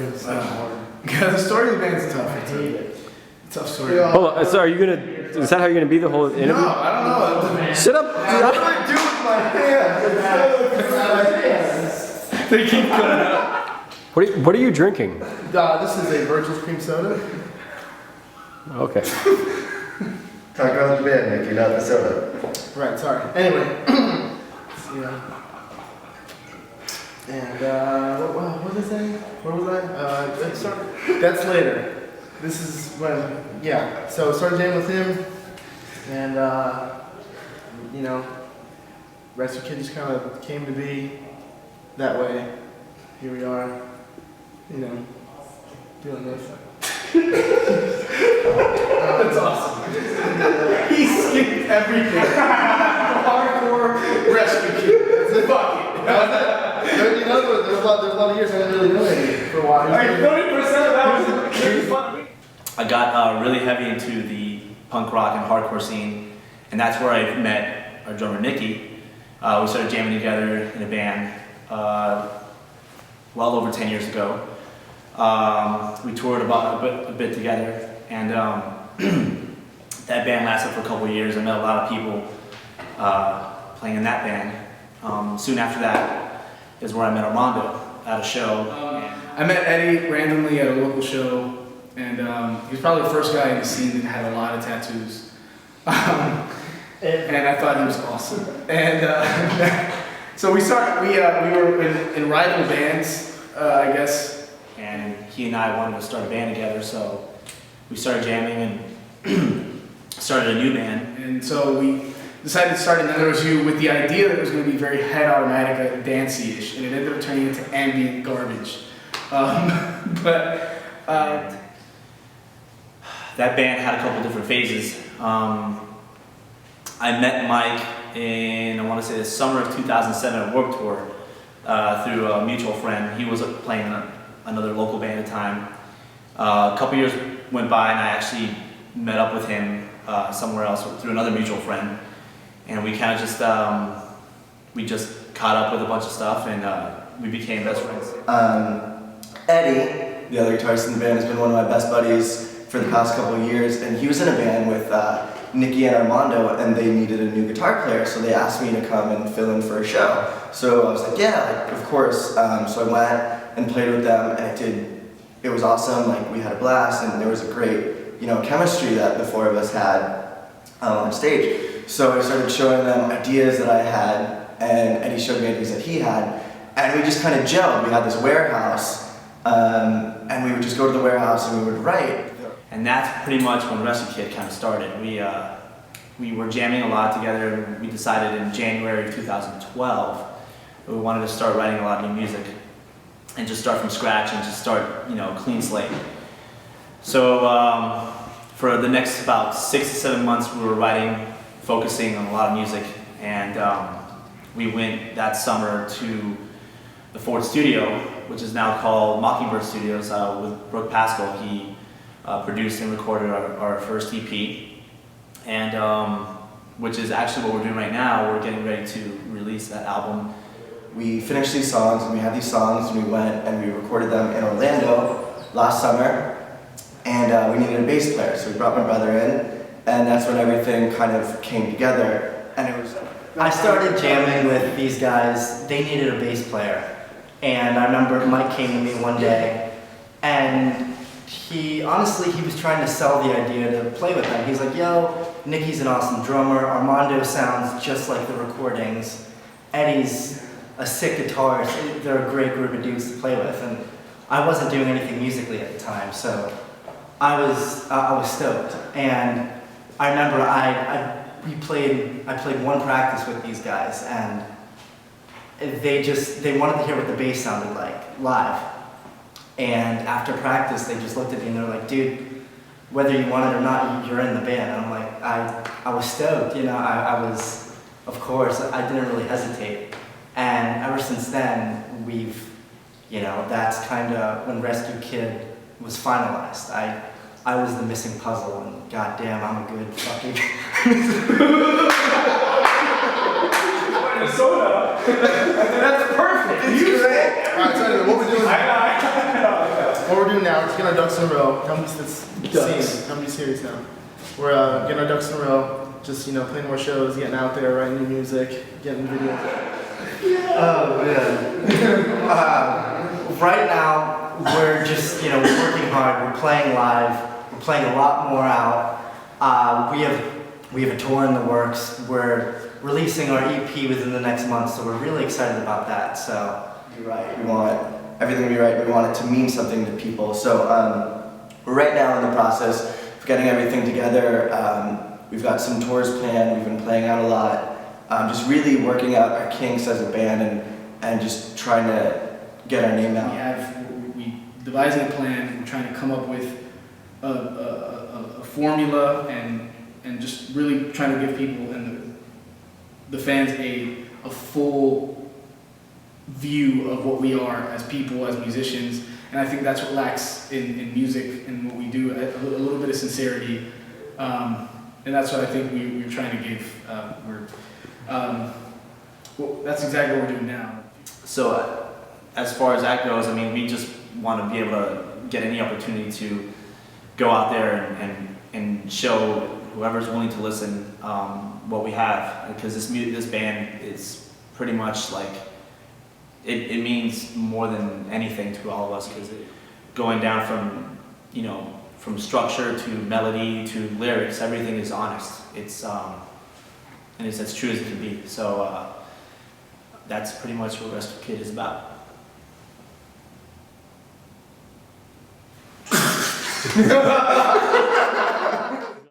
is the story of the band's tough. It's a tough story. Hold on, so are you gonna, is that how you're gonna be the whole interview? No, I don't know. Shut up! What do I do with my hands? They keep cutting out. What are you drinking? This is a Virgil's cream soda. Okay. Talk about the band, Nicky, not the soda. Right, sorry. Anyway. Yeah. And what was that? Where was I? That's later. This is when, yeah. So started jamming with him, and you know, Rescue Kid just kind of came to be that way. Here we are, you know, doing this. That's awesome. He skipped everything. Hardcore Rescue Kid. It's a bucket. You know, there's a lot of years I didn't really know him for a while. 30% of that was fun. I got really heavy into the punk rock and hardcore scene, and that's where I met our drummer Nicky. We started jamming together in a band well over 10 years ago. We toured a bit together, and that band lasted for a couple of years. I met a lot of people playing in that band. Soon after that is where I met Armando at a show. I met Eddie randomly at a local show, and he was probably the first guy in the scene that had a lot of tattoos. And I thought he was awesome. And so we were in rival bands, I guess. And he and I wanted to start a band together, so we started jamming and started a new band. And so we decided to start Another Was You with the idea that it was going to be very head automatic, dancey-ish, and it ended up turning into ambient garbage. That band had a couple different phases. I met Mike in, I want to say, the summer of 2007 at Warped Tour through a mutual friend. He was playing in another local band at the time. A couple years went by, and I actually met up with him somewhere else through another mutual friend, and we kind of just caught up with a bunch of stuff, and we became best friends. Eddie, the other guitarist in the band, has been one of my best buddies for the past couple of years, and he was in a band with Nicky and Armando, and they needed a new guitar player, so they asked me to come and fill in for a show. So I was like, yeah, of course. So I went and played with them, and it was awesome. Like, we had a blast, and there was a great, chemistry that the four of us had on stage. So I started showing them ideas that I had, and Eddie showed me ideas that he had, and we just kind of gelled. We had this warehouse, and we would just go to the warehouse and we would write. And that's pretty much when Rescue Kid kind of started. We were jamming a lot together, and we decided in January of 2012 that we wanted to start writing a lot of new music and just start from scratch and just start, clean slate. So for the next about 6 to 7 months, we were writing, focusing on a lot of music, and we went that summer to the Ford Studio, which is now called Mockingbird Studios, with Brooke Pascal. He produced and recorded our first EP, and which is actually what we're doing right now. We're getting ready to release that album. We finished these songs, and we had these songs, and we went and we recorded them in Orlando last summer, and we needed a bass player, so we brought my brother in, and that's when everything kind of came together, and it was... I started jamming with these guys. They needed a bass player, and I remember Mike came to me one day, and he was trying to sell the idea to play with them. He's like, yo, Nicky's an awesome drummer, Armando sounds just like the recordings, Eddie's a sick guitarist, they're a great group of dudes to play with, and I wasn't doing anything musically at the time, so I was stoked. And I remember I played one practice with these guys, and they wanted to hear what the bass sounded like live. And after practice, they just looked at me and they're like, dude, whether you want it or not, you're in the band. And I'm like, I was stoked, I was, of course, I didn't really hesitate. And ever since then, that's kind of when Rescue Kid was finalized. I was the missing puzzle, and goddamn, I'm a good fucking... Soda. That's perfect. It's great. All right, so anyway, what we're doing... what we're doing now is getting our ducks in a row. Time to Ducks. Time to be serious now. We're getting our ducks in a row. Just playing more shows, getting out there, writing new music, getting videos. Oh man. Right now, we're just we're working hard. We're playing live. We're playing a lot more out. We have a tour in the works. We're releasing our EP within the next month, so we're really excited about that. So Be right. We want everything to be right. We want it to mean something to people. So we're right now in the process of getting everything together. We've got some tours planned. We've been playing out a lot. Just really working out our kinks as a band and just trying to get our name out. We devising a plan. We're trying to come up with a formula and just really trying to give people and the fans a full view of what we are as people, as musicians. And I think that's what lacks in music and what we do, a little bit of sincerity. And that's what I think we're trying to give. Well, that's exactly what we're doing now. So, as far as that goes, I mean, we just want to be able to get any opportunity to go out there and show whoever's willing to listen what we have, because this band is pretty much like it means more than anything to all of us, because going down from structure to melody to lyrics, everything is honest. It's and it's as true as it can be. So that's pretty much what Rescue Kid is about.